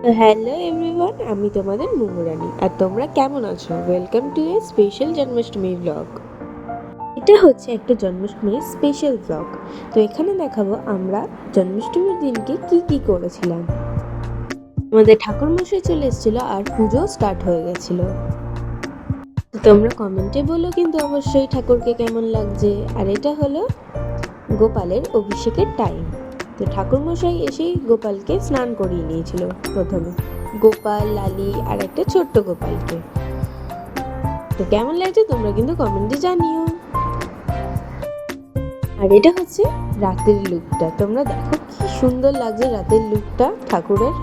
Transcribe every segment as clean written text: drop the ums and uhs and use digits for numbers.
তো hello everyone, আমি তোমাদের মুমুরানি। আর তোমরা কেমন আছো? Welcome to a special Janmashtami blog. এটা হচ্ছে একটা জন্মাষ্টমীর স্পেশাল ব্লগ। তো এখানে দেখাবো আমরা জন্মাষ্টমীর দিনকে কি কি করেছিলাম। আমাদের ঠাকুরমশাই চলে এসেছিল আর পুজো স্টার্ট হয়ে গেছিল। তো তোমরা কমেন্টে বলো কিন্তু অবশ্যই ঠাকুরকে কেমন লাগছে। আর এটা হলো গোপালের অভিষেকের টাইম। তো ঠাকুরমশাই এসেই গোপালকে স্নান করিয়ে নিয়েছিল প্রথমে, গোপাল, লালি আর একটা ছোট্ট গোপালকে। তো কেমন লাগছে তোমরা কিন্তু কমেন্টে জানিও। আর এটা হচ্ছে রাতের লুকটা, তোমরা দেখো কি সুন্দর লাগছে রাতের লুকটা ঠাকুরের।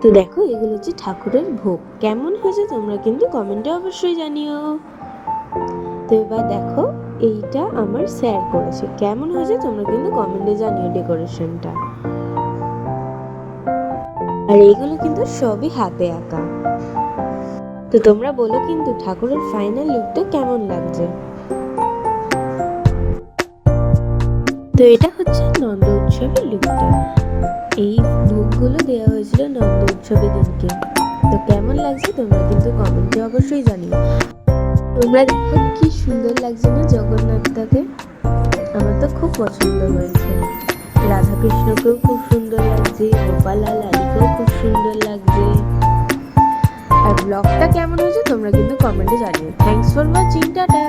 তো দেখো এগুলো হচ্ছে ঠাকুরের ভোগ, কেমন হয়েছে তোমরা কিন্তু কমেন্টে অবশ্যই জানিও। তো এবার দেখো এইটা আমার স্যার করেছে, কেমন হয়েছে তোমরা কিন্তু কমেন্টে জানিও ডেকোরেশনটা। আর এইগুলো কিন্তু সবই হাতে আঁকা। তো তোমরা বলো কিন্তু ঠাকুরের ফাইনাল লুকটা কেমন লাগছে। তো এটা হচ্ছে নন্দ উৎসবের লুকটা। এই ভোগগুলো দেওয়া হয়েছিল নন্দ উৎসবের দিনকে। তো কেমন লাগছে তোমরা কিন্তু কমেন্টে অবশ্যই জানিও। তোমরা দেখো কি সুন্দর লাগছে না জগন্নাথটাকে, আমার তো খুব পছন্দ হয়েছে। রাধাকৃষ্ণকেও খুব সুন্দর লাগছে, গোপাল আর লালিকেও খুব সুন্দর লাগছে। আর ব্লগটা কেমন হয়েছে তোমরা কিন্তু কমেন্টে জানিও। Thanks for watching, tata.